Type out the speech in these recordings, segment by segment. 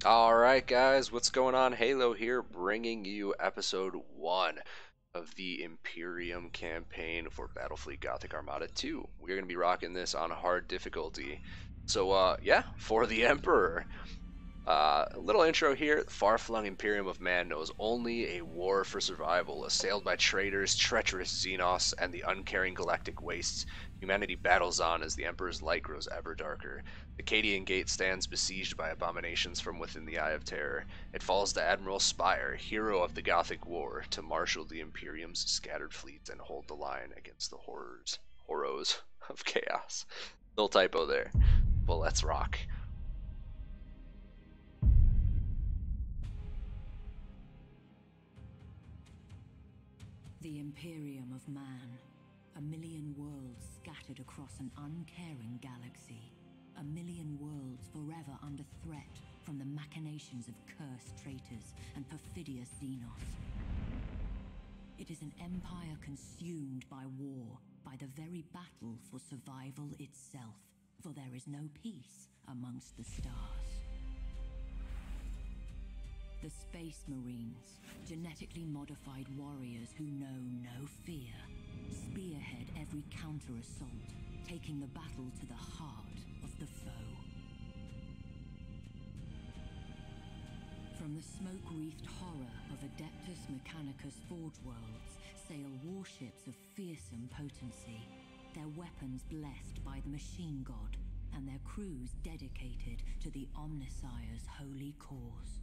Alright guys, what's going on? Heylow here, bringing you episode 1 of the Imperium campaign for Battlefleet Gothic Armada 2. We're going to be rocking this on hard difficulty. So, yeah, for the Emperor. A little intro here. The far-flung Imperium of Man knows only a war for survival. Assailed by traitors, treacherous Xenos, and the uncaring galactic wastes, humanity battles on as the Emperor's light grows ever darker. The Cadian Gate stands besieged by abominations from within the Eye of Terror. It falls to Admiral Spire, hero of the Gothic War, to marshal the Imperium's scattered fleets and hold the line against the horrors of chaos. Little typo there. Well, let's rock. The Imperium of Man. A million worlds scattered across an uncaring galaxy. A million worlds forever under threat from the machinations of cursed traitors and perfidious Xenos. It is an empire consumed by war, by the very battle for survival itself. For there is no peace amongst the stars. The Space Marines, genetically modified warriors who know no fear, spearhead every counter-assault, taking the battle to the heart of the foe. From the smoke-wreathed horror of Adeptus Mechanicus Forge Worlds sail warships of fearsome potency, their weapons blessed by the Machine God, and their crews dedicated to the Omnissire's holy cause.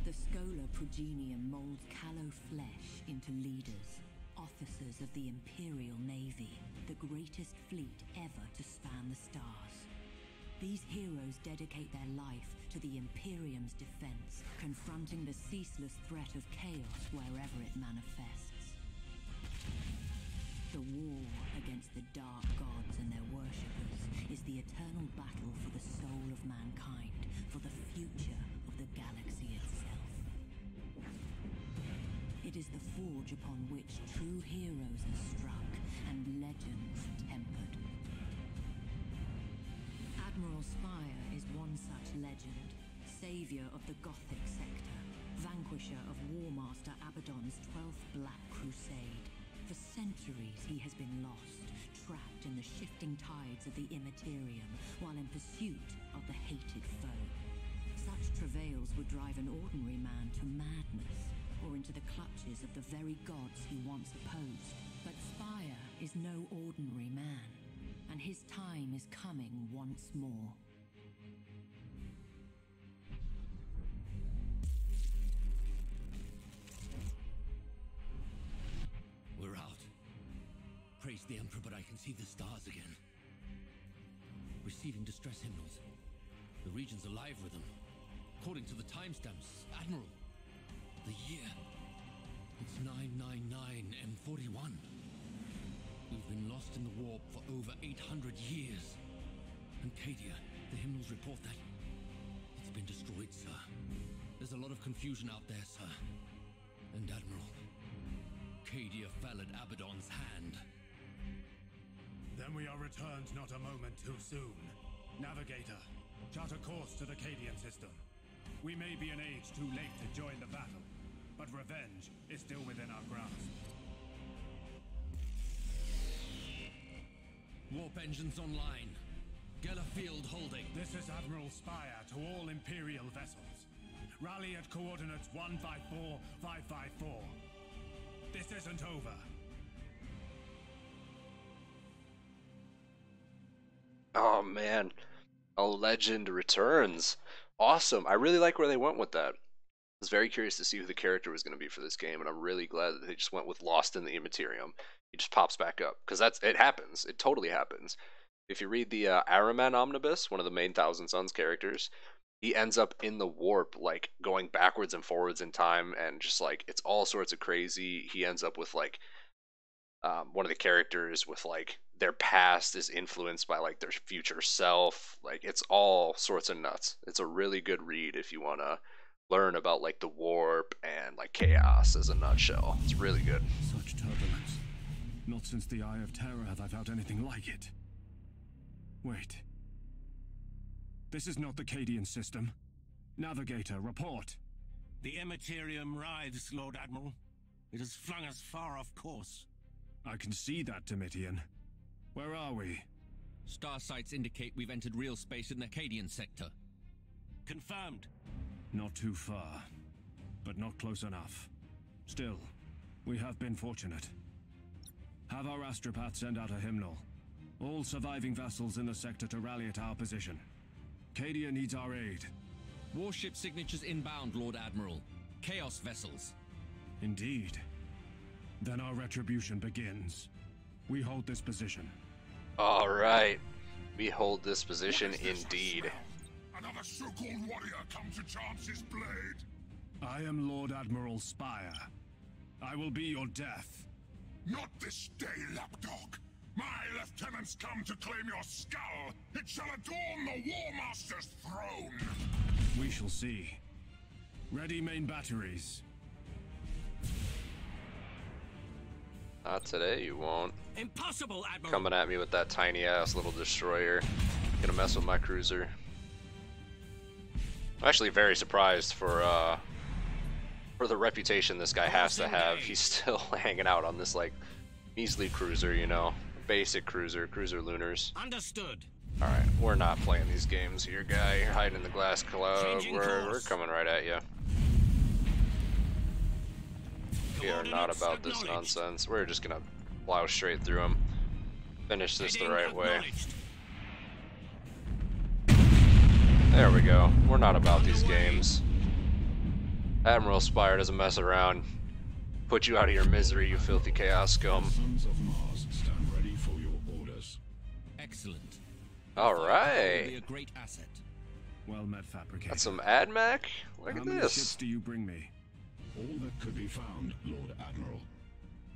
The Scholar Progenium molds callow flesh into leaders, officers of the Imperial Navy, the greatest fleet ever to span the stars. These heroes dedicate their life to the Imperium's defense, confronting the ceaseless threat of chaos wherever it manifests. The war against the dark gods and their worshippers is the eternal battle for the soul of mankind, for the future of the galaxy itself. It is the forge upon which true heroes are struck and legends tempered. Admiral Spire is one such legend, savior of the Gothic sector, vanquisher of Warmaster Abaddon's 12th Black Crusade. For centuries he has been lost, trapped in the shifting tides of the Immaterium, while in pursuit of the hated foe. Such travails would drive an ordinary man to madness, or into the clutches of the very gods he once opposed. But Spire is no ordinary man, and his time is coming once more. We're out. Praise the Emperor, but I can see the stars again. Receiving distress hymnals. The region's alive with them. According to the timestamps, Admiral, the year. It's 999 M41. We've been lost in the warp for over 800 years. And Cadia, the hymnals report that it's been destroyed, sir. There's a lot of confusion out there, sir. And Admiral, Cadia fell at Abaddon's hand. Then we are returned not a moment too soon. Navigator, chart a course to the Cadian system. We may be an age too late to join the battle, but revenge is still within our grasp. Warp engines online. Geller field holding. This is Admiral Spire to all Imperial vessels. Rally at coordinates 154554. This isn't over. Oh man, a legend returns. Awesome. I really like where they went with that. I was very curious to see who the character was going to be for this game, and I'm really glad that they just went with Lost in the Immaterium. He just pops back up because it happens. It totally happens. If you read the Araman Omnibus, one of the main Thousand Sons characters, he ends up in the warp, like going backwards and forwards in time, and just like it's all sorts of crazy. He ends up with like one of the characters with like their past is influenced by like their future self. Like it's all sorts of nuts. It's a really good read if you want to learn about like the warp and like chaos as a nutshell. It's really good. Such turbulence. Not since the Eye of Terror have I felt anything like it. Wait. This is not the Cadian system. Navigator, report. The Immaterium writhes, Lord Admiral. It has flung us far off course. I can see that, Domitian. Where are we? Star sites indicate we've entered real space in the Cadian sector. Confirmed. Not too far, but not close enough. Still, we have been fortunate. Have our astropath send out a hymnal. All surviving vessels in the sector to rally at our position. Cadia needs our aid. Warship signatures inbound, Lord Admiral. Chaos vessels. Indeed. Then our retribution begins. We hold this position. All right. We hold this position indeed. Another so-called warrior come to chance his blade. I am Lord Admiral Spire. I will be your death. Not this day, lapdog. My lieutenants come to claim your skull. It shall adorn the War Master's throne. We shall see. Ready main batteries. Not today, you won't. Impossible, Admiral! Coming at me with that tiny ass little destroyer. Gonna mess with my cruiser. I'm actually very surprised for the reputation this guy has to have. He's still hanging out on this like measly cruiser, you know. Basic cruiser lunars. Understood. Alright, we're not playing these games here, guy. You're hiding in the glass cloud. Changing We're course. coming right at you. We are not about this nonsense. We're just gonna plow straight through him. Finish this the right way. There we go. We're not about these games. Admiral Spire doesn't mess around. Put you out of your misery, you filthy chaos scum. Sons of Mars, stand ready for your orders. Excellent. All Will right. be a great asset. Well met, Fabricator. Got some AdMac. Look How at many this. ships do you bring me? All that could be found, Lord Admiral.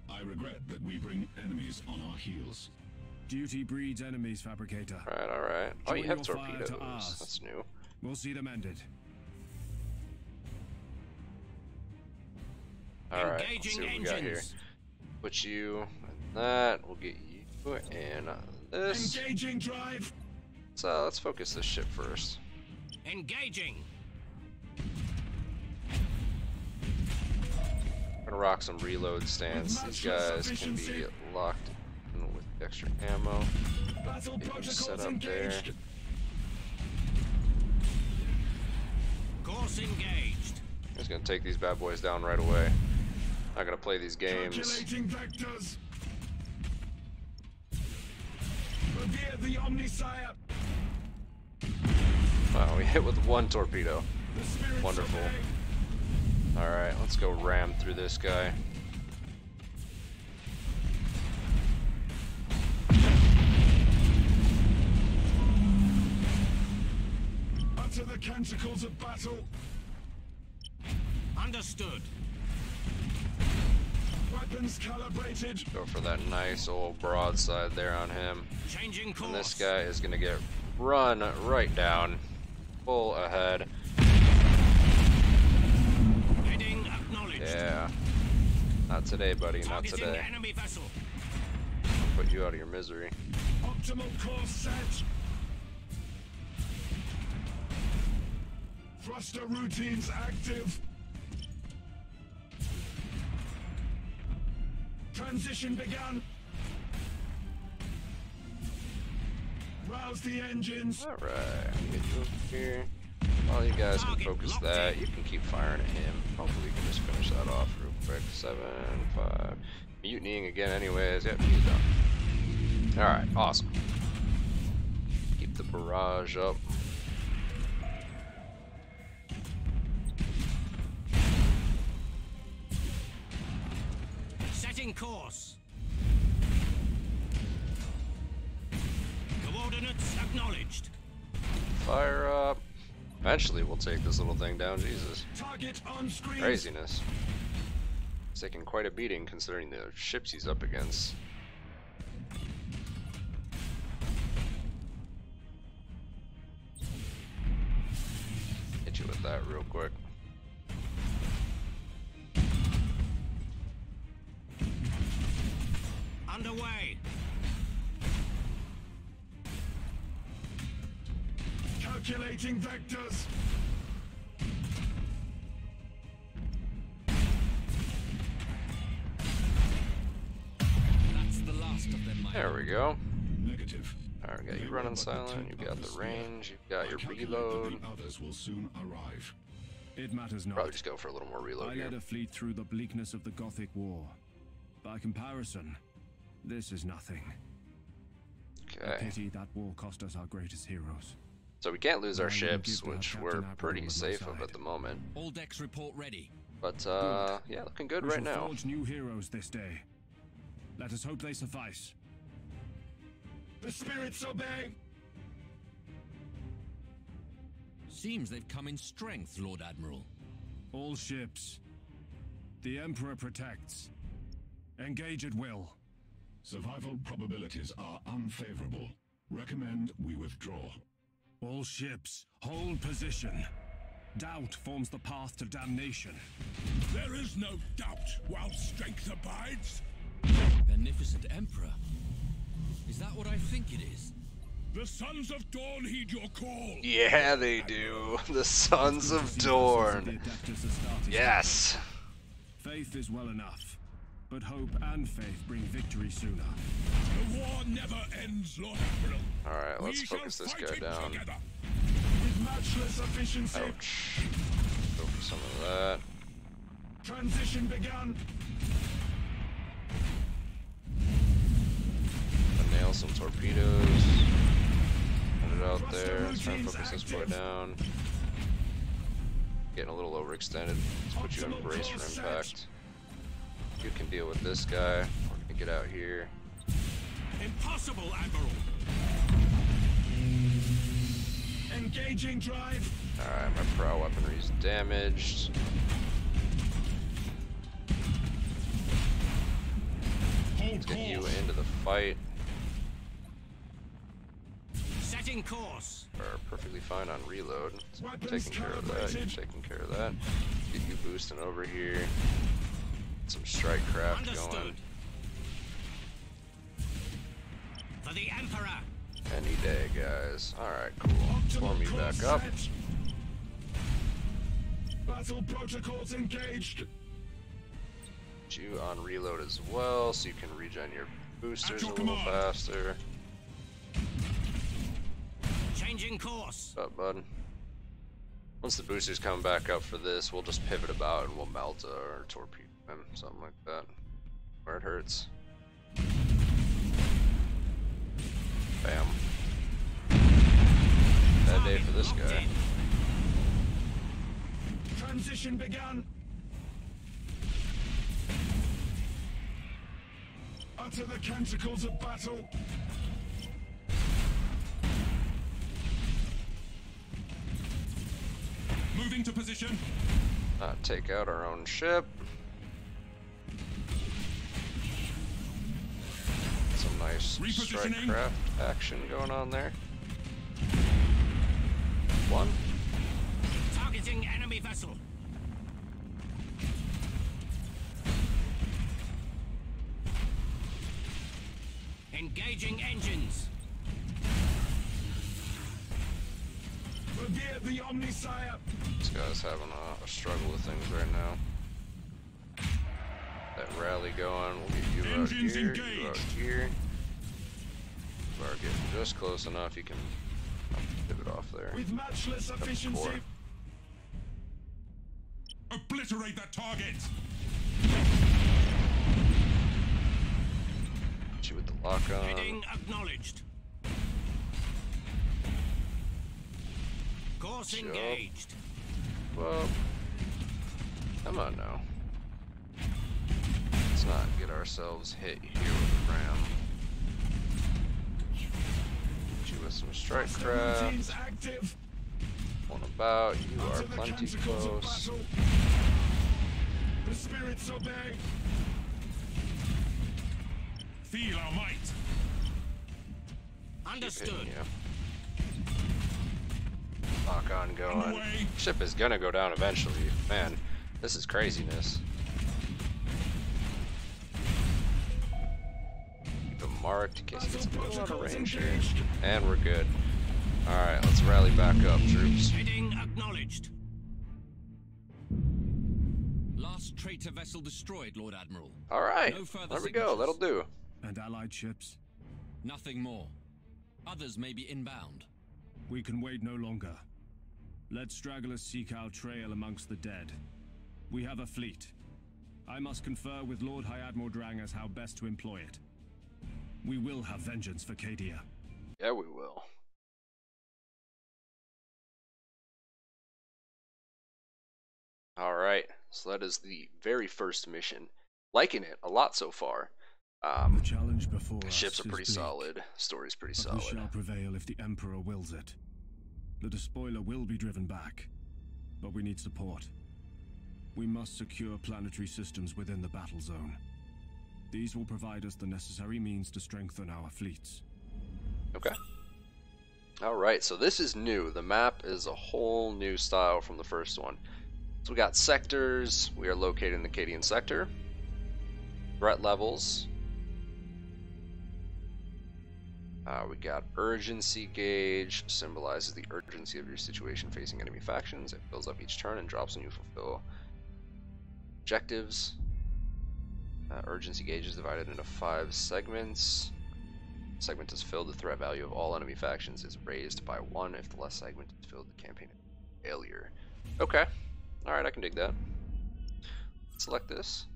I regret that we bring enemies on our heels. Duty breeds enemies, Fabricator. All right. Oh, you Join have your fire to torpedoes. ours. That's new. We'll see them ended. All right. Let's see Engaging what we got here. engines. Put you in that. We'll get you in this. Engaging drive. So let's focus this ship first. Engaging. I'm gonna rock some reload stance. These guys can be locked in with extra ammo. Battle Get you protocols set up there. engaged. Course engaged. Just gonna take these bad boys down right away. Not gonna play these games. Calculating vectors. Revere the Omnisire. Wow, we hit with one torpedo. The spirits Wonderful. obey. Alright, let's go ram through this guy. Utter the canticles of battle. Understood. Weapons calibrated. Go for that nice old broadside there on him. Changing course. And this guy is gonna get run right down. Full ahead. Heading acknowledged. Yeah. Not today, buddy, not Targeting today. enemy vessel. Put you out of your misery. Optimal course set. Thruster routines active. Transition begun. Rouse the engines. Alright, get you over here. While you guys can focus that, you can keep firing at him. Hopefully you can just finish that off real quick. 7, 5. Mutinying again anyways. Yep, he's done. Alright, awesome. Keep the barrage up. Setting course. Coordinates acknowledged. Fire up. Eventually we'll take this little thing down. Jesus. Target on screen. Craziness. He's taking quite a beating considering the ships he's up against. Hit you with that real quick. Underway. Circulating vectors. That's the last of them, my There we go. Negative. Alright, we got you running silent, you've got the range, you've got your reload. The others will soon arrive. It matters not. Probably just go for a little more reload I here. led a fleet through the bleakness of the Gothic War. By comparison, this is nothing. A Okay. pity that war cost us our greatest heroes. So we can't lose our I would ships, give to have which Captain we're Admiral pretty on my safe of side. at the moment. All decks report ready. But, yeah, looking good We right shall now. forge new heroes this day. Let us hope they suffice. The spirits obey! Seems they've come in strength, Lord Admiral. All ships. The Emperor protects. Engage at will. Survival probabilities are unfavorable. Recommend we withdraw. All ships, hold position. Doubt forms the path to damnation. There is no doubt while strength abides. Beneficent Emperor. Is that what I think it is? The Sons of Dawn heed your call. Yeah, they do. The Sons of Dorn. Yes. Faith is well enough, but hope and faith bring victory sooner. The war never ends, Lord Admiral. Alright, let's We shall focus this fight guy it down. together. With matchless efficiency, Ouch. Go for some of that. transition begun. Nail some torpedoes. Put it out there. Let's try and focus this boy down. Getting a little overextended. Let's put you in brace for impact. You can deal with this guy. We're gonna get out here. Impossible, Admiral. Engaging drive. Alright, my prow weaponry is damaged. Let's get you into the fight. Setting course. Are perfectly fine on reload. Weapons Taking care of that. You're calibrated. taking care of that. Get you boosting over here. Some strike craft going. Understood. For the Emperor. Any day, guys. Alright, cool. Form you back up. Battle protocols engaged. Get you on reload as well, so you can regen your boosters a your little command. faster. Changing course. What's up, bud? Once the boosters come back up for this, we'll just pivot about and we'll melt or torpedo him, something like that. Where it hurts. Bam. Bad day for this Locked guy. in. Transition begun. Utter the canticles of battle. Moving to position. Not take out our own ship. Some nice strike Repositioning. craft action going on there. One. Targeting enemy vessel. Engaging engines. Revere the Omnisire. This guy's having a struggle with things right now. That rally going, we'll get you out Engines here, you engaged. out here. You are getting just close enough, you can pivot off there. With matchless efficiency. Four. Obliterate that target. Get you with the lock on. Heading acknowledged. Course Yup. engaged. Well, come on now. Let's not get ourselves hit here with the ram. Get you with some strike craft. Routines active. One about, you are Utter the plenty canticles of close. battle. The spirits obey. Feel our might. Keep Understood. hitting you. Lock on going. Underway. Ship is gonna go down eventually. Man, this is craziness. Keep them marked in case you get some a lot of range here. And we're good. Alright, let's rally rally back up, troops. Heading acknowledged. Last traitor vessel destroyed, Lord Admiral. All right, No further there we go. That'll do. And allied ships? Nothing more. Others may be inbound. We can wait no longer. Let stragglers seek our trail amongst the dead. We have a fleet. I must confer with Lord High Admiral Drang as how best to employ it. We will have vengeance for Cadia. Yeah, we will. All right, so that is the very first mission. Liking it a lot so far. The challenge before us Ships are is pretty bleak, solid. Story's pretty but solid. we shall prevail if the Emperor wills it. The Despoiler will be driven back, but we need support. We must secure planetary systems within the battle zone. These will provide us the necessary means to strengthen our fleets. Okay. Alright, so this is new. The map is a whole new style from the first one. So we got sectors. We are located in the Cadian sector. Threat levels. We got urgency gauge. Symbolizes the urgency of your situation facing enemy factions. It fills up each turn and drops when you fulfill objectives. Urgency gauge is divided into 5 segments. Segment is filled, the threat value of all enemy factions is raised by 1. If the last segment is filled, the campaign is failure. Okay. Alright, I can dig that. Select this.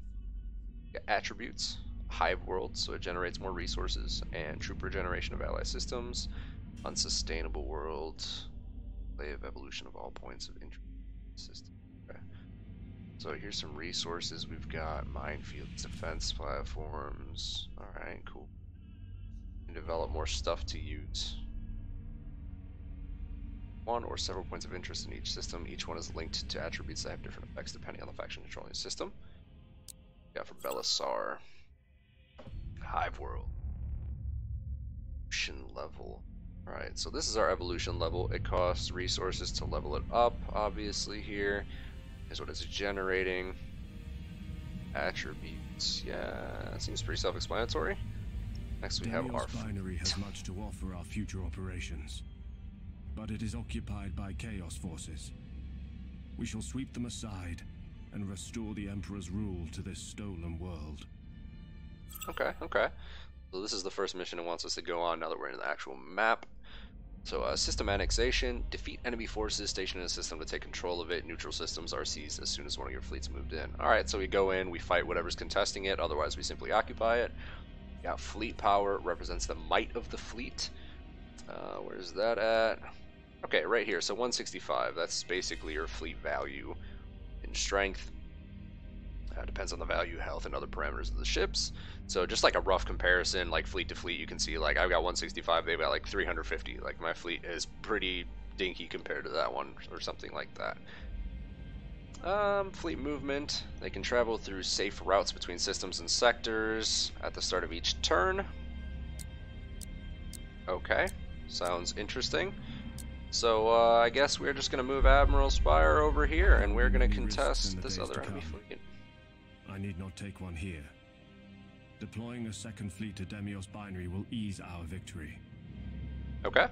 Get attributes. Hive world, so it generates more resources, and troop regeneration of ally systems. Unsustainable world. Wave evolution of all points of interest system. Okay. So here's some resources. We've got minefields, defense platforms. Alright, cool. Develop more stuff to use. One or several points of interest in each system. Each one is linked to attributes that have different effects depending on the faction controlling the system. Got for Belisar. Hive world. Evolution level. Alright, so this is our evolution level. It costs resources to level it up, obviously here. Here's what it's generating. Attributes. Yeah, seems pretty self-explanatory. Next we have our binary has much to offer our future operations, but it is occupied by Chaos forces. We shall sweep them aside and restore the Emperor's rule to this stolen world. Okay, okay. So this is the first mission it wants us to go on now that we're in the actual map. So system annexation, defeat enemy forces stationed in a system to take control of it. Neutral systems are seized as soon as one of your fleets moved in. Alright, so we go in, we fight whatever's contesting it, otherwise we simply occupy it. Yeah, fleet power represents the might of the fleet. Where's that at? Okay, right here. So 165. That's basically your fleet value in strength. Depends on the value, health, and other parameters of the ships. So just like a rough comparison, like fleet to fleet, you can see like I've got 165. They've got like 350. Like my fleet is pretty dinky compared to that one, or something like that. Fleet movement. They can travel through safe routes between systems and sectors at the start of each turn. Okay, sounds interesting. So I guess we're just gonna move Admiral Spire over here, and we're gonna contest this other enemy fleet. I need not take one here. Deploying a second fleet to Demios Binary will ease our victory. Okay,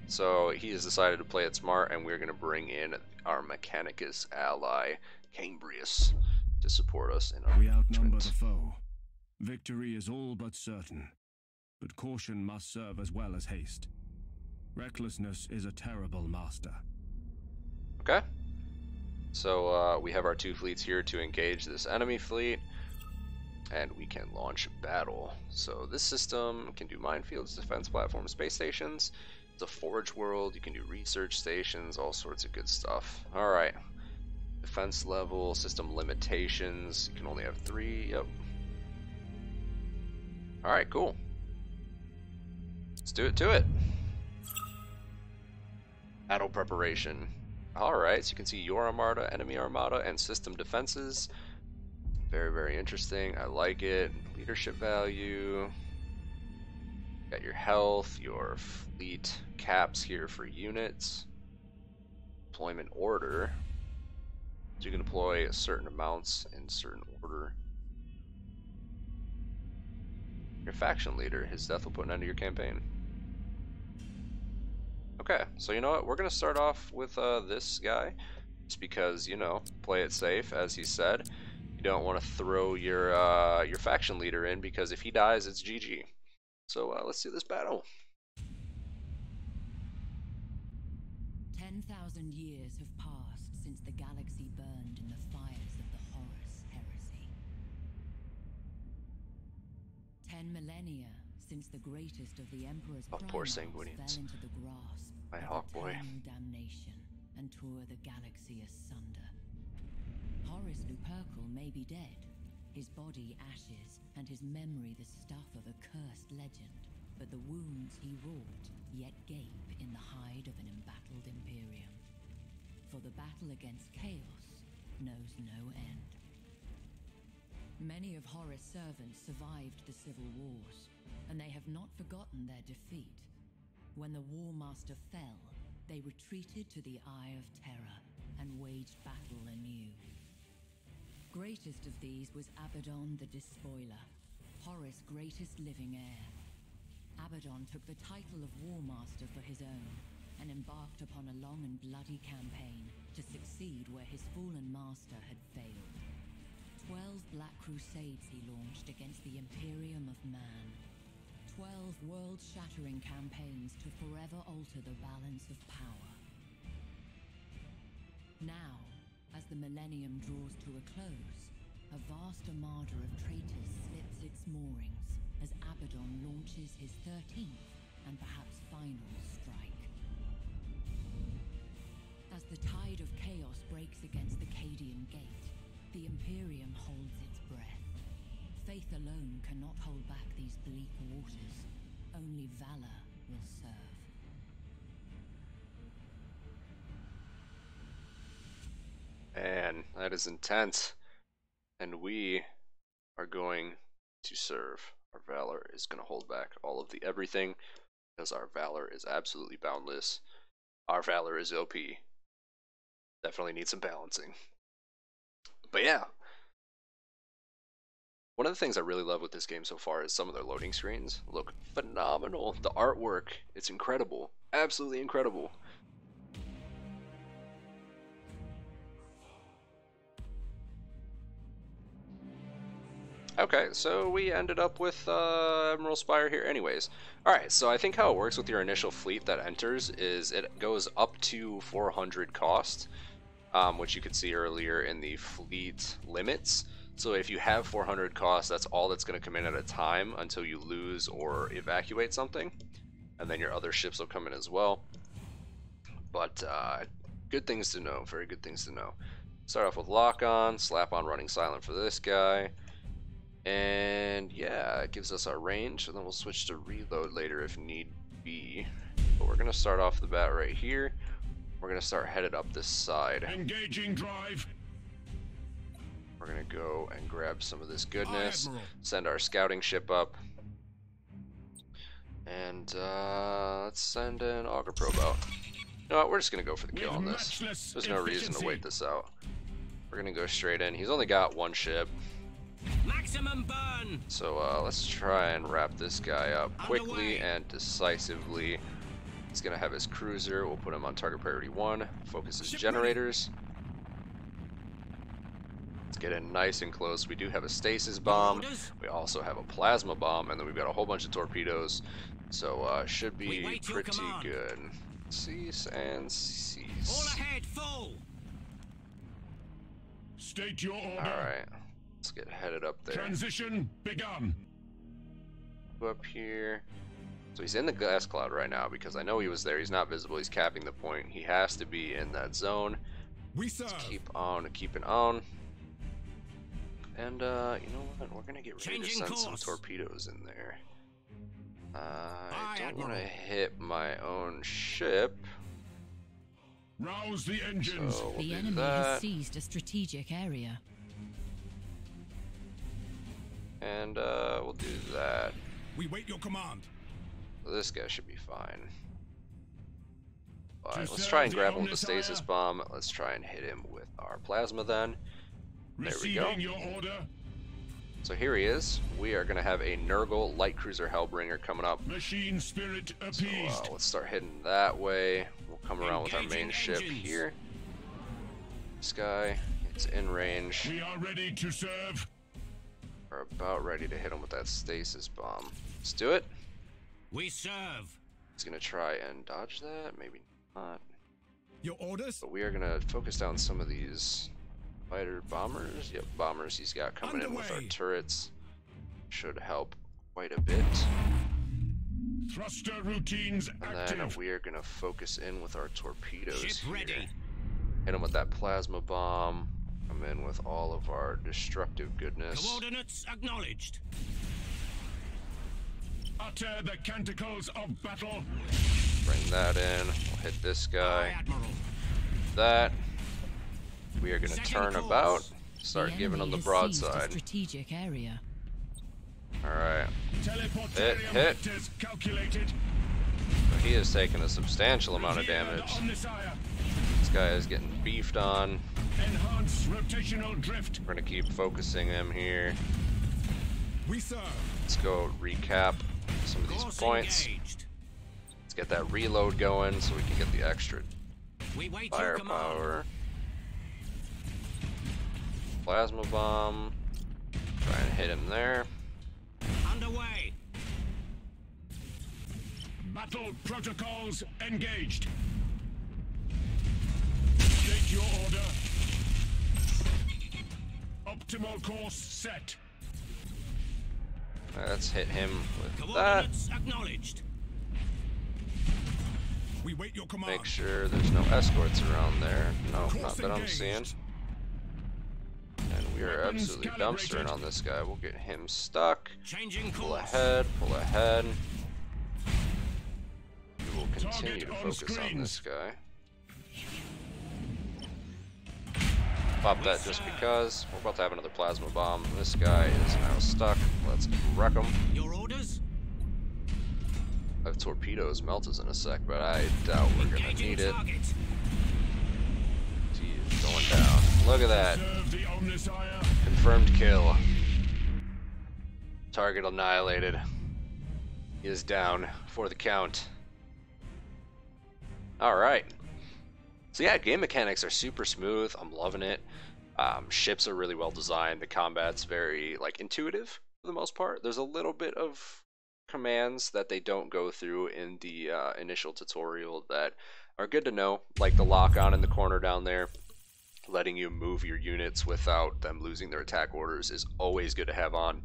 so he has decided to play it smart, and we're gonna bring in our Mechanicus ally, Cambrius, to support us in our We outnumber management. the foe. Victory is all but certain, but caution must serve as well as haste. Recklessness is a terrible master. Okay, so we have our 2 fleets here to engage this enemy fleet, and we can launch battle. So this system can do minefields, defense platforms, space stations. It's a forge world. You can do research stations, all sorts of good stuff. Alright. Defense level, system limitations. You can only have 3. Yep. Alright, cool. Let's do it to it. Battle preparation. Alright, so you can see your Armada, enemy Armada, and system defenses. Very, very interesting. I like it. Leadership value. Got your health, your fleet caps here for units. Deployment order. So you can deploy certain amounts in certain order. Your faction leader, his death will put an end to your campaign. Okay, so you know what? We're gonna start off with this guy, just because, you know, play it safe, as he said. You don't want to throw your faction leader in, because if he dies, it's GG. So let's do this battle. 10,000 years have passed since the galaxy burned in the fires of the Horus heresy. 10 millennia since the greatest of the Emperor's Oh, poor primals Sanguinians. fell into the grasp My of hawk boy. eternal damnation and tore the galaxy asunder. Horus Lupercal may be dead, his body ashes, and his memory the stuff of a cursed legend, but the wounds he wrought yet gape in the hide of an embattled Imperium. For the battle against chaos knows no end. Many of Horus' servants survived the civil wars, and they have not forgotten their defeat. When the War Master fell, they retreated to the Eye of Terror and waged battle anew. Greatest of these was Abaddon the Despoiler, Horus' greatest living heir. Abaddon took the title of War Master for his own, and embarked upon a long and bloody campaign to succeed where his fallen master had failed. 12 Black Crusades he launched against the Imperium of Man. 12 world-shattering campaigns to forever alter the balance of power. Now, as the millennium draws to a close, a vast armada of traitors slips its moorings as Abaddon launches his 13th and perhaps final strike. As the tide of chaos breaks against the Cadian gate, the Imperium holds its breath. Faith alone cannot hold back these bleak waters. Only valor will serve. Man, that is intense. And we are going to serve. Our valor is going to hold back all of the everything, because our valor is absolutely boundless. Our valor is OP. Definitely need some balancing. But yeah. One of the things I really love with this game so far is some of their loading screens look phenomenal. The artwork, it's incredible. Absolutely incredible. Okay, so we ended up with Admiral Spire here anyways. Alright, so I think how it works with your initial fleet that enters is it goes up to 400 cost, which you could see earlier in the fleet limits. So if you have 400 cost, that's all that's going to come in at a time until you lose or evacuate something. And then your other ships will come in as well. But good things to know, very good things to know. Start off with lock on, slap on running silent for this guy. And yeah, it gives us our range, and then we'll switch to reload later if need be. But we're going to start off the bat right here. We're going to start headed up this side. Engaging drive. We're going to go and grab some of this goodness, send our scouting ship up. And let's send an auger probe out. You know what, we're just going to go for the kill on this. There's no reason to wait this out. We're going to go straight in. He's only got one ship. Maximum burn. So let's try and wrap this guy up quickly and decisively. He's going to have his cruiser. We'll put him on target priority 1. Focus his generators. Let's get in nice and close. We do have a stasis bomb. We also have a plasma bomb. And then we've got a whole bunch of torpedoes. So should be pretty good. Cease and cease. All ahead, full. State your order. Alright. Let's get headed up there. Transition begun. Go up here. So he's in the gas cloud right now because I know he was there. He's not visible. He's capping the point. He has to be in that zone. We serve. Let's keep on keeping on. And you know what? We're gonna get ready to send some torpedoes in there. I don't want to hit my own ship. Rouse the engines. So we'll The do enemy that. has seized a strategic area. And we'll do that. We wait your command. So this guy should be fine. Alright, let's try and grab him with the stasis bomb. Let's try and hit him with our plasma then. There we go. Receiving your order. So here he is. We are going to have a Nurgle light cruiser Hellbringer coming up. Machine spirit appeased. So, let's start heading that way. We'll come around with our main ship here. This guy, it's in range. We are ready to serve. We're about ready to hit him with that stasis bomb. Let's do it. We serve. He's going to try and dodge that. Maybe not. Your orders? But we are going to focus down some of these fighter bombers. Yep, bombers he's got coming in with our turrets. Should help quite a bit. Thruster routines And active. then we are going to focus in with our torpedoes Ship here. ready. Hit him with that plasma bomb. Come in with all of our destructive goodness. Coordinates acknowledged. Utter the canticles of battle. Bring that in. We'll hit this Aye, guy. Admiral. That. We are going to Setting turn course. about. Start The giving them enemy the has seized a broadside. strategic area. Alright. Teleportarium Hit. vectors calculated. So he is taking a substantial amount of Reveal the damage. Omnissiah. This guy is getting beefed on. Enhance rotational drift. We're going to keep focusing him here. We serve. Let's go recap some of these Course points. engaged. Let's get that reload going so we can get the extra We wait your command. firepower. Plasma bomb. Try and hit him there. Underway. Battle protocols engaged. State your order. Optimal course set. Let's hit him with that. Coordinates acknowledged. We wait your command. Make sure there's no escorts around there. No, Course not that I'm engaged. seeing. And we are Weapons absolutely calibrated. dumpstering on this guy. We'll get him stuck. Changing Pull course. ahead, pull ahead. We will continue Target to on focus on screens. this guy. Pop that just because. We're about to have another plasma bomb. This guy is now stuck. Let's wreck him. Your orders? I have torpedoes meltas in a sec, but I doubt we're gonna Engaging need it. target. He is going down. Look at that. Serve the Omnissiah. Confirmed kill. Target annihilated. He is down for the count. Alright. So yeah, game mechanics are super smooth. I'm loving it. Ships are really well designed. The combat's very intuitive for the most part. There's a little bit of commands that they don't go through in the initial tutorial that are good to know, like the lock on in the corner down there. Letting you move your units without them losing their attack orders is always good to have on.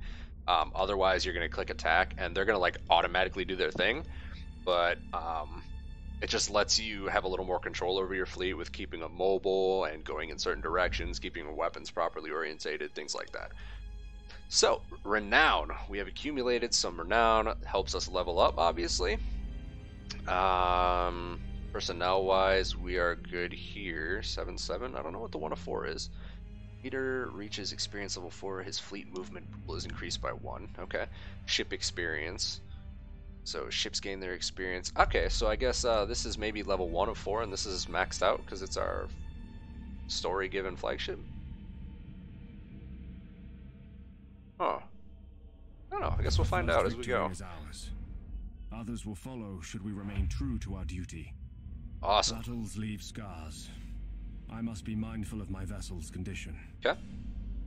Otherwise, you're going to click attack and they're going to automatically do their thing. But it just lets you have a little more control over your fleet with keeping them mobile and going in certain directions, keeping your weapons properly orientated, things like that. So, renown. We have accumulated some renown. Helps us level up, obviously. Personnel-wise, we are good here. 7-7. I don't know what the 1 of 4 is. Leader reaches experience level 4. His fleet movement pool is increased by 1. Okay. Ship experience. So ships gain their experience. Okay, so I guess this is maybe level 1 of 4, and this is maxed out because it's our story-given flagship. Oh. I don't know. I guess we'll find out as we go. Is ours. Others will follow should we remain true to our duty. Awesome. Battles leave scars. I must be mindful of my vessel's condition. Okay.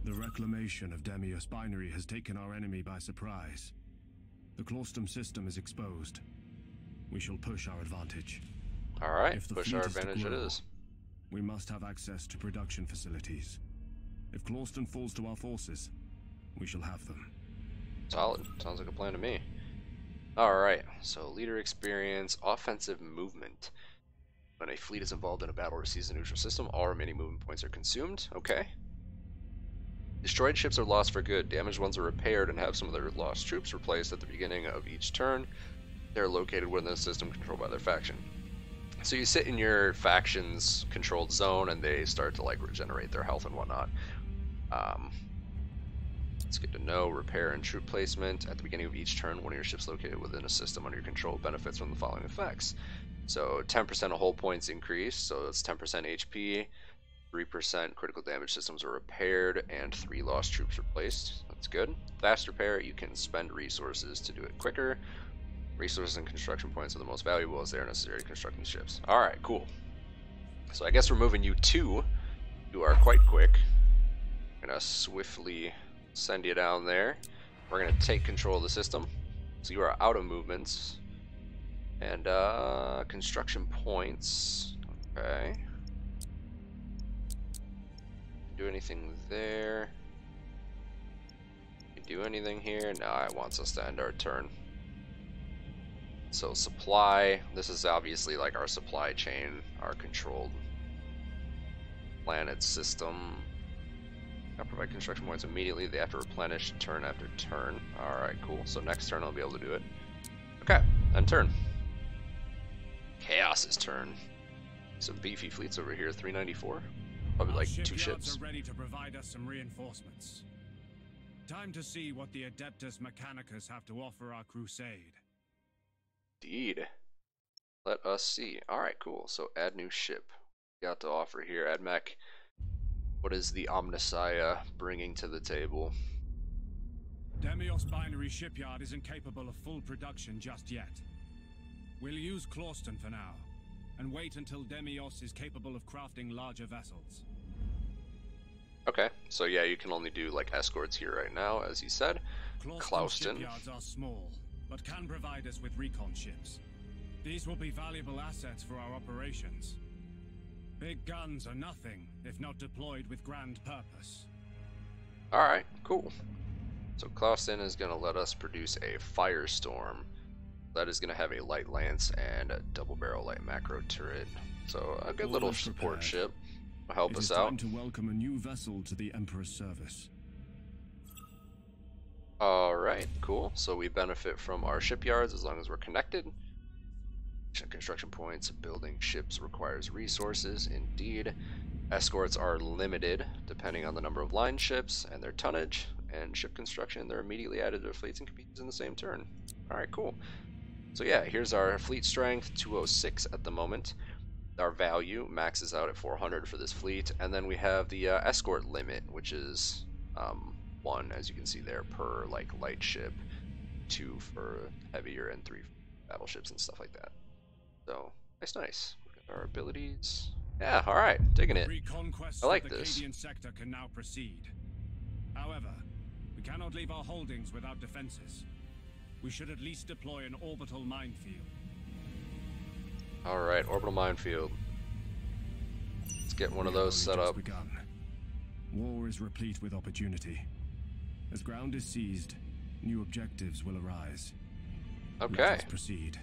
The reclamation of Demios Binary has taken our enemy by surprise. The Claustum system is exposed. We shall push our advantage. Alright, If the push fleet our is to advantage it grow, is. We must have access to production facilities. If Claustum falls to our forces, we shall have them. Solid. Sounds like a plan to me. Alright, so leader experience, offensive movement. When a fleet is involved in a battle or sees a neutral system, all remaining movement points are consumed. Okay. Destroyed ships are lost for good. Damaged ones are repaired and have some of their lost troops replaced at the beginning of each turn. They're located within the system controlled by their faction. So you sit in your faction's controlled zone and they start to regenerate their health and whatnot. It's good to know. Repair and troop placement. At the beginning of each turn, one of your ships located within a system under your control benefits from the following effects. So 10% of hull points increase, so it's 10% HP, 3% critical damage systems are repaired, and 3 lost troops replaced. It's good. Fast repair, you can spend resources to do it quicker. Resources and construction points are the most valuable as they are necessary to construct these ships. Alright, cool. So I guess we're moving you two. You are quite quick. I'm gonna swiftly send you down there. We're gonna take control of the system. So you are out of movements. And construction points. Okay. Do anything there? Can do anything here? No, it wants us to end our turn. So supply, this is obviously like our supply chain, our controlled planet system. I'll provide construction points immediately. They have to replenish turn after turn. Alright, cool. So next turn I'll be able to do it. Okay, end turn. Chaos's turn. Some beefy fleets over here, 394. Probably like 2 ships. Are ready to provide us some reinforcements. Time to see what the Adeptus Mechanicus have to offer our crusade. Indeed. Let us see. Alright, cool. So add new ship. Got to offer here. Add mech. What is the Omnissiah bringing to the table? Demios Binary Shipyard isn't capable of full production just yet. We'll use Clauston for now, and wait until Demios is capable of crafting larger vessels. Okay, so yeah, you can only do like escorts here right now, as you said. Clauston. Shipyards are small, but can provide us with recon ships. These will be valuable assets for our operations. Big guns are nothing if not deployed with grand purpose. Alright, cool. So Clauston is going to let us produce a Firestorm. That is going to have a light lance and a double barrel light macro turret. So a good little support ship will help us out. It is time to welcome a new vessel to the Emperor's service. Alright, cool. So we benefit from our shipyards as long as we're connected. Construction points, building ships requires resources, indeed. Escorts are limited depending on the number of line ships and their tonnage, and ship construction, they're immediately added to their fleets and can be used in the same turn. Alright, cool. So yeah, here's our fleet strength, 206 at the moment. Our value maxes out at 400 for this fleet, and then we have the escort limit, which is 1, as you can see there, per like light ship, 2 for heavier, and 3 for battleships and stuff like that. So nice. Our abilities. Yeah, all right, digging it. I like this. The Cadian sector can now proceed. However, we cannot leave our holdings without defenses. We should at least deploy an orbital minefield. All right, orbital minefield. Let's get one of those set up. Begun. War is replete with opportunity. As ground is seized, new objectives will arise. Okay. Let us proceed.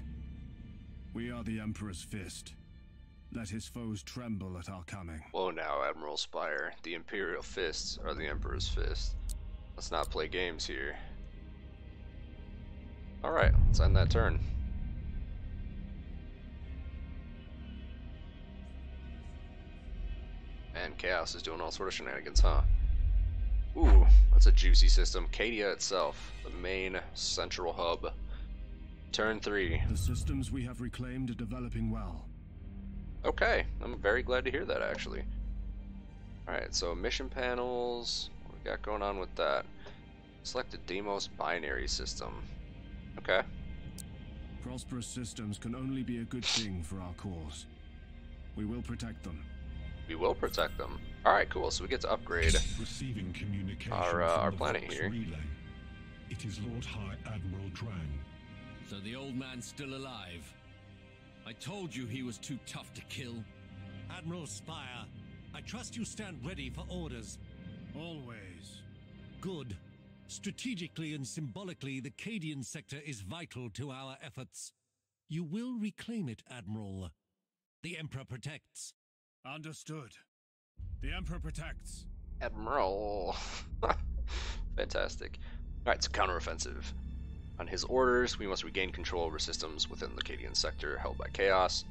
We are the Emperor's fist. Let his foes tremble at our coming. Whoa now, Admiral Spire. The Imperial fists are the Emperor's fist. Let's not play games here. Alright, let's end that turn. And Chaos is doing all sort of shenanigans, huh? Ooh, that's a juicy system. Cadia itself, the main central hub. Turn 3. The systems we have reclaimed are developing well. Okay, I'm very glad to hear that, actually. Alright, so mission panels, what we got going on with that? Select a Demos binary system. Okay. Prosperous systems can only be a good thing for our cause. We will protect them. We will protect them. Alright, cool, so we get to upgrade Receiving communication our from the planet Vox here. Relay. It is Lord High Admiral Drang. So the old man's still alive. I told you he was too tough to kill. Admiral Spire, I trust you stand ready for orders. Always. Good. Strategically and symbolically, the Cadian sector is vital to our efforts. You will reclaim it, Admiral. The Emperor protects. Understood. The Emperor protects. Admiral. Fantastic. Alright, so counteroffensive. On his orders, we must regain control over systems within the Cadian sector held by Chaos.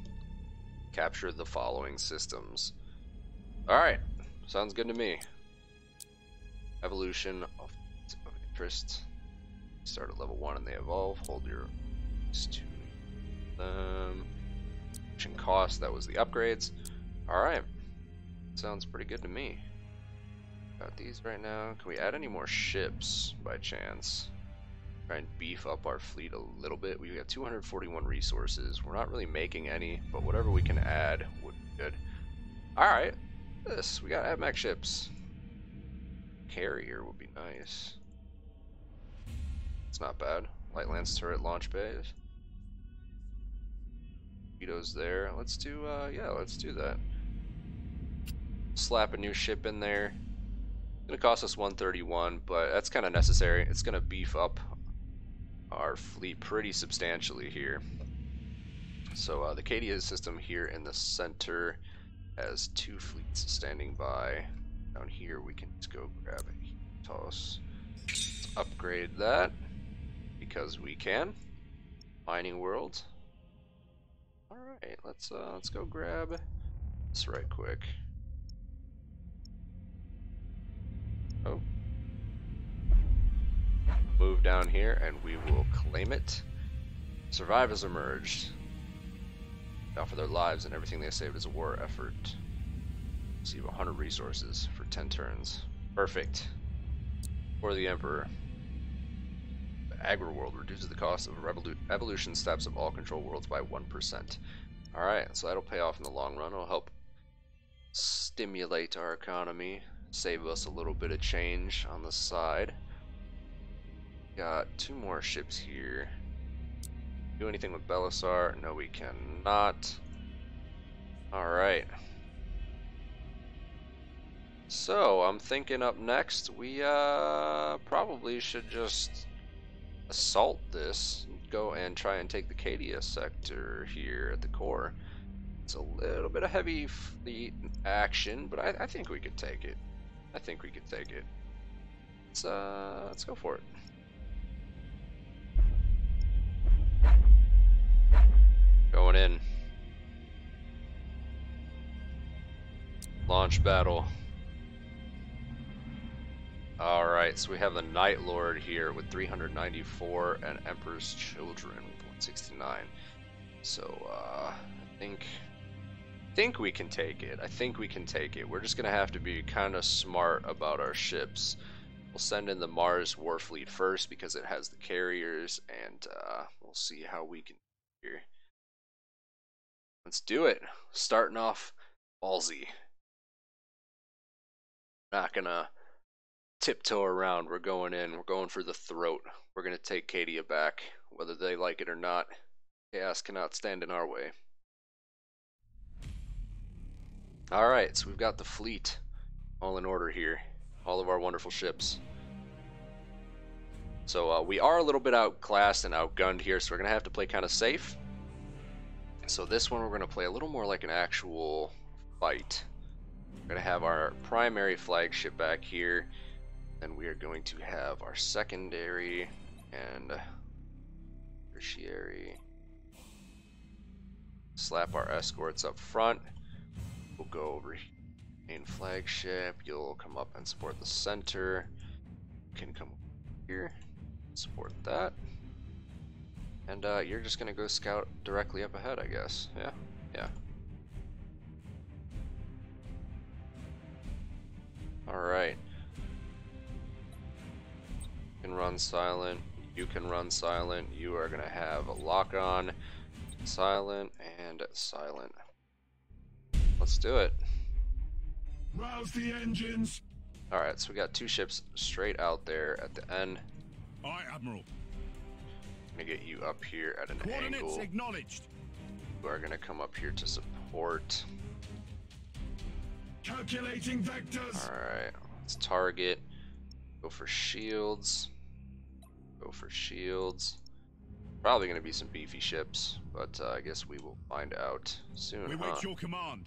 Capture the following systems. Alright, sounds good to me. Evolution of interest. Start at level 1 and they evolve. Hold your to mission cost, that was the upgrades. Alright, sounds pretty good to me. Got these right now. Can we add any more ships by chance? Try and beef up our fleet a little bit. We've got 241 resources. We're not really making any, but whatever we can add would be good. Alright. This. We got AdMech ships. Carrier would be nice. It's not bad. Light Lance turret launch bays. Torpedoes there. Let's do, yeah, let's do that. Slap a new ship in there. It's gonna cost us 131, but that's kind of necessary. It's gonna beef up our fleet pretty substantially here. So the Cadia system here in the center has 2 fleets standing by. Down here we can just go grab a toss. Let's upgrade that because we can. Mining world. All right, let's go grab this right quick. Oh. Move down here and we will claim it. Survivors emerged. Offer their lives and everything they saved as a war effort. Receive 100 resources for 10 turns. Perfect. For the Emperor. The Agri World reduces the cost of evolution steps of all control worlds by 1%. Alright, so that'll pay off in the long run. It'll help stimulate our economy. Save us a little bit of change on the side. Got 2 more ships here. Do anything with Belisar? No, we cannot. Alright. So, I'm thinking up next, we probably should just assault this. Go and try and take the Cadia sector here at the core. It's a little bit of heavy fleet action, but I think we could take it. I think we could take it. Let's go for it. Going in. Launch battle. Alright, so we have the Night Lord here with 394 and Emperor's Children with 169. So, I think we can take it. I think we can take it. We're just gonna have to be kind of smart about our ships. We'll send in the Mars Warfleet first because it has the carriers, and we'll see how we can do here. Let's do it. Starting off ballsy. Not gonna tiptoe around. We're going in. We're going for the throat. We're gonna take Cadia back, whether they like it or not. Chaos cannot stand in our way. Alright, so we've got the fleet all in order here. All of our wonderful ships. So we are a little bit outclassed and outgunned here, so we're going to have to play kind of safe. So this one we're going to play a little more like an actual fight. We're going to have our primary flagship back here. Then we are going to have our secondary and tertiary. Slap our escorts up front. We'll go over here. Main flagship. You'll come up and support the center. You can come here, support that. And you're just gonna go scout directly up ahead, I guess. Yeah, yeah. Alright. You can run silent. You can run silent. You are gonna have a lock on. Silent and silent. Let's do it. Rouse the engines. Alright, so we got 2 ships straight out there at the end. Aye, Admiral. I'm gonna get you up here at an Coordinates angle. acknowledged. You are gonna come up here to support. Calculating vectors. Alright, let's target. Go for shields. Go for shields. Probably gonna be some beefy ships, but I guess we will find out soon. We wait your command.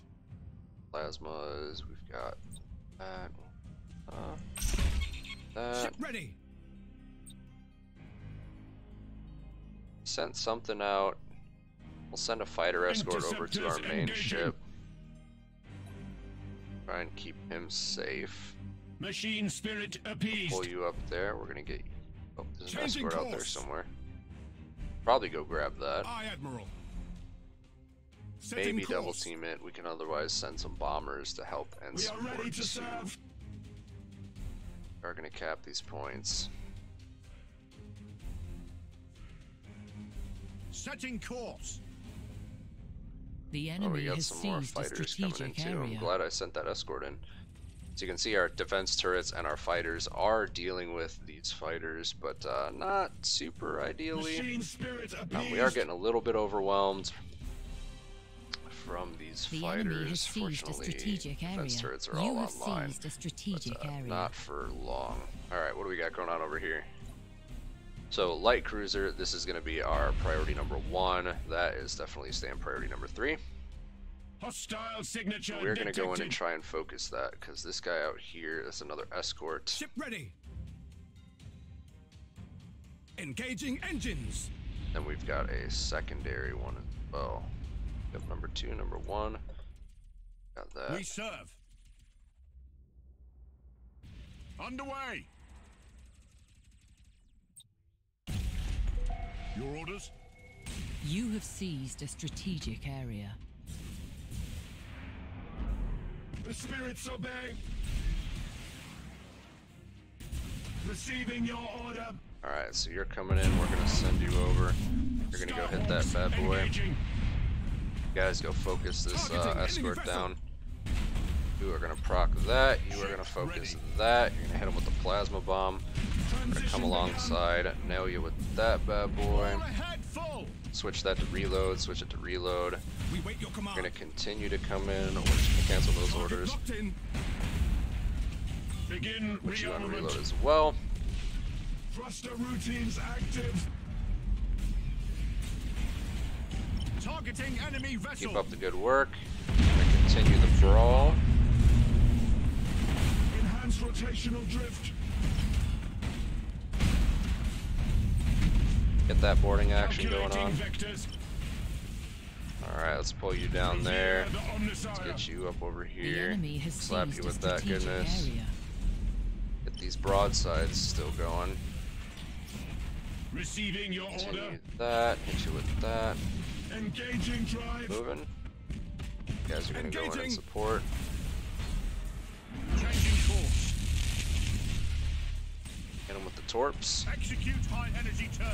Plasmas, we've got that. Ship ready. Sent something out. We'll send a fighter escort over to our main ship. Try and keep him safe. Machine spirit appeased. Pull you up there. We're gonna get you. Oh, there's an Changing escort out there course. somewhere. Probably go grab that. Aye, Admiral. Setting Maybe double course. team it. We can otherwise send some bombers to help and We are support ready to too. serve. are going to cap these points. Setting course. The Oh, enemy we got has some more seized a fighters coming in strategic too. I'm area. glad I sent that escort in. So you can see our defense turrets and our fighters are dealing with these fighters, but not super ideally. Machine spirit We are getting a little bit overwhelmed from these The enemy has fighters. seized a Fortunately, strategic area. defense turrets are You all have online, seized a strategic but area. not for long. Alright, what do we got going on over here? So, light cruiser, this is going to be our priority number 1. That is definitely staying priority number 3. hostile signature. We're going to go in detected. and try and focus that, because this guy out here is another escort. Ship ready. Engaging engines. Then we've got a secondary one as well. We have number 2, number 1. Got that. We serve. Underway. Your orders? You have seized a strategic area. The spirits obey. Receiving your order. Alright, so you're coming in. We're going to send you over. You're going to go hit that bad boy. Engaging. You guys go focus this Targeting enemy escort vessel. down. You are going to proc that. You are going to focus that. You're going to hit him with the plasma bomb. We're going to come Transition alongside, nail you with that bad boy. All ahead, full. Switch that to reload, switch it to reload. We wait your command. We're going to continue to come in. We're just going to cancel those Target orders. locked in. Begin Put you on rearmament. reload as well. Thruster routines active. Targeting enemy vessel. Keep up the good work. We're going to continue the brawl. Enhance rotational drift. Get that boarding action going Calculating on. vectors. Alright, let's pull you down there. The Let's Omnissiah. get you up over The here. enemy has Slap seized you a with that strategic goodness. area. Get these broadsides still going. Receiving your order. Continue that. Hit you with that. Engaging drive. Moving. You guys are going to go in and Engaging. support. Changing course. Hit them with the torps. Execute high energy turn.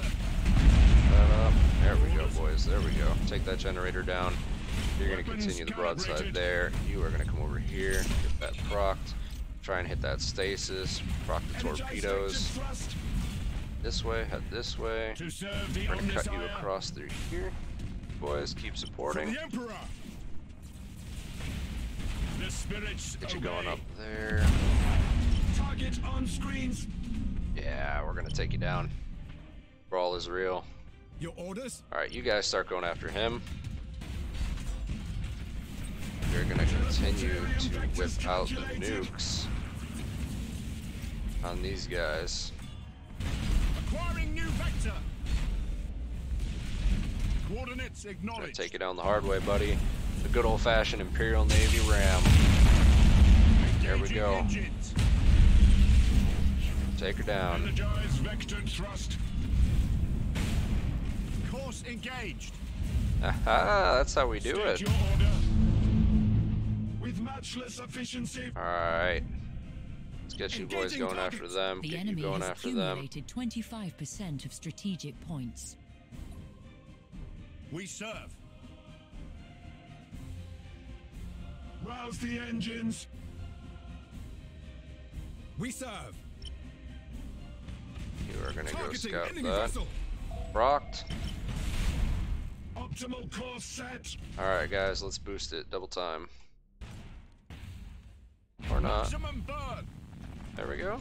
That up. There we go, boys. There we go. Take that generator down. You're going to Weapons continue the broadside calibrated. there. You are going to come over here. Get that procced. Try and hit that stasis. Proc the Energize torpedoes. vector thrust. This way. Head this way. To serve the We're going to cut you Omnissiah. across through here. Boys, keep For supporting. the Emperor. The spirits Get you obey. going up there. Target on screens. Yeah, we're going to take you down. Brawl is real. Your orders? Alright, you guys start going after him. You're gonna continue to whip out the nukes on these guys. Acquiring new vector. Coordinates Gonna acknowledged. take you down the hard way, buddy. The good old-fashioned Imperial Navy ram. There we Engaging go. engines. Take her down. Energize vector thrust. Course engaged. Aha, that's how we do State it. your order. With matchless efficiency. Alright. Let's get you boys Engaging going after targets. them. The Get you enemy going has after them. accumulated 25% of strategic points. We serve. Rouse the engines. We serve. You are gonna go Targeting scout enemy that. vessel. Procced. Optimal course set. Alright, guys, let's boost it. Double time. Or not. Maximum burn. There we go.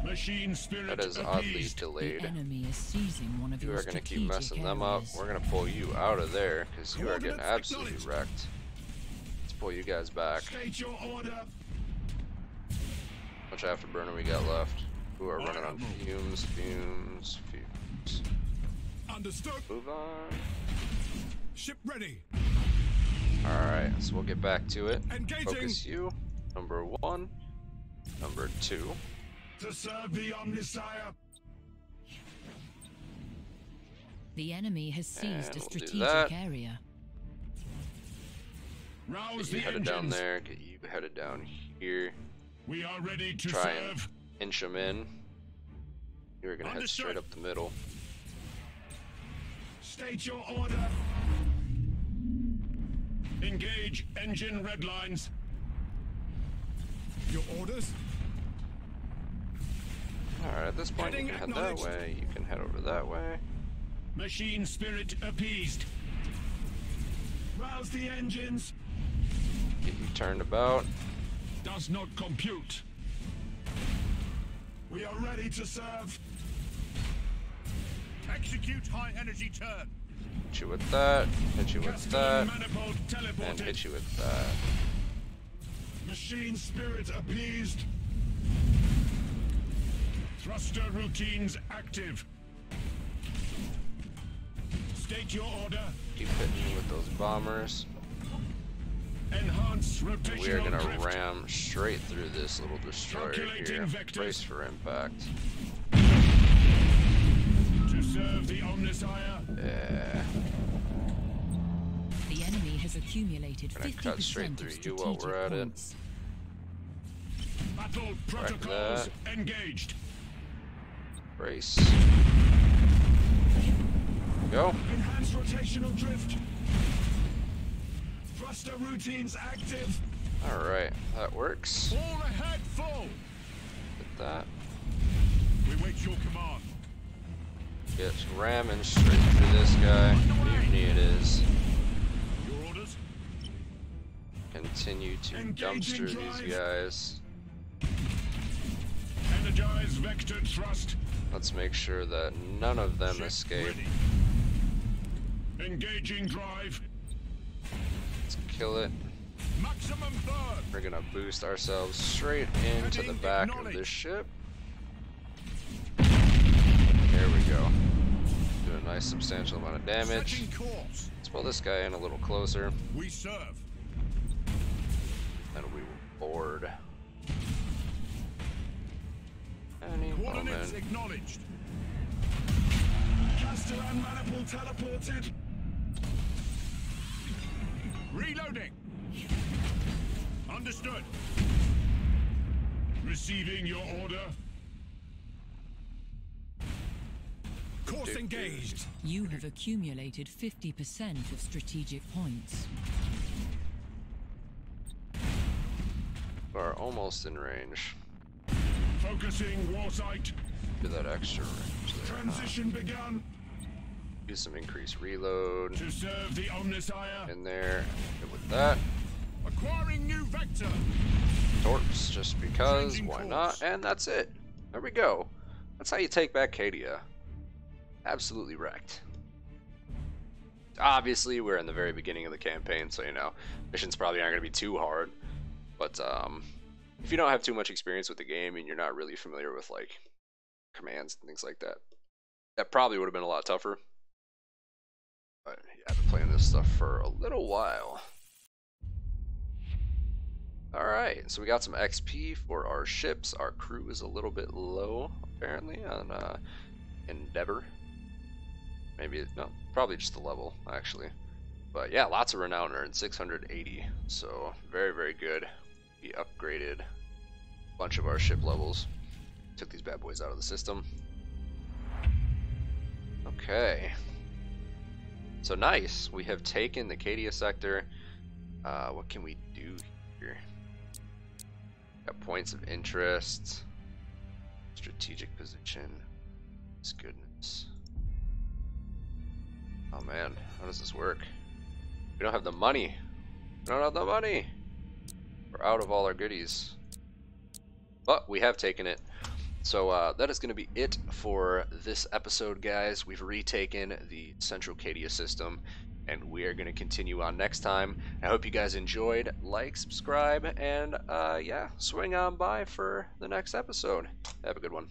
Machine spirit That is oddly appeased. The delayed. enemy is seizing one of You your are going to keep strategic messing them up. areas. We're going to pull you out of there because you are getting Coordinates absolutely acknowledged. wrecked. Let's pull you guys back. State your order. How much afterburner we got left? Who are running on fumes, fumes, fumes. Understood. Move on. Ship ready. Alright, so we'll get back to it. Engaging. Focus you. Number 1. Number 2. To serve the Omnissiah. The enemy has seized And a we'll do strategic that. area. Rouse Get you the headed engines. down there. Get you headed down here. We are ready to Try and serve. inch them in. You're gonna head straight up the middle. State your order. Engage engine red lines. Your orders? Alright, at this point you can head that way, you can head over that way. Machine spirit appeased. Rouse the engines. Get you turned about. Does not compute. We are ready to serve. Execute high energy turn. Hit you with that, hit you with that, and hit you with that. Machine spirit appeased. Thruster routines active. State your order. Keep hitting you with those bombers. Enhance rotational We are gonna drift. ram straight through this little destroyer Calculating here. vectors. Brace for impact. To serve the Omnissiah. Yeah. The enemy has accumulated Gonna 50% cut straight of through you strategic while we're at it. points. Battle protocols engaged. Brace. Go. Enhance rotational drift. Thruster routines active. Alright, that works. All ahead full. Hit that. We wait your command. Get ramming straight through this guy. Mutiny it is. Your orders? Continue to Engaging dumpster drive. these guys. Energize vector thrust. Let's make sure that none of them Ship escape. ready. Engaging drive. Let's kill it. Maximum burn. We're gonna boost ourselves straight into the Heading back of acknowledged. this ship. There we go. Do a nice substantial amount of damage. Setting course. Let's pull this guy in a little closer, We serve. and we will board. Any Coordinates moment. acknowledged. Caster and maniple teleported. Reloading. Understood. Receiving your order. Course engaged. You have accumulated 50% of strategic points. We're almost in range. Focusing war sight. Do that extra range there. Transition begun. Do some increased reload To serve the Omnissiah. in there. Good with that. Acquiring new vector. Torps, just because, Changing why course. not? And that's it. There we go. That's how you take back Cadia. Absolutely wrecked. Obviously, we're in the very beginning of the campaign, so you know, missions probably aren't going to be too hard. But if you don't have too much experience with the game and you're not really familiar with like commands and things like that, that probably would have been a lot tougher. But yeah, I've been playing this stuff for a little while. Alright, so we got some XP for our ships. Our crew is a little bit low, apparently, on Endeavor. Maybe, no, probably just the level, actually. But yeah, lots of renown earned, 680. So, very, very good. We upgraded a bunch of our ship levels. Took these bad boys out of the system. Okay. So nice, we have taken the Cadia sector. What can we do here? Got points of interest, strategic position. It's goodness. Oh man, how does this work? We don't have the money. We don't have the money. We're out of all our goodies. But we have taken it. So that is going to be it for this episode, guys. We've retaken the Central Cadia system, and we are going to continue on next time. I hope you guys enjoyed. Like, subscribe, and yeah, swing on by for the next episode. Have a good one.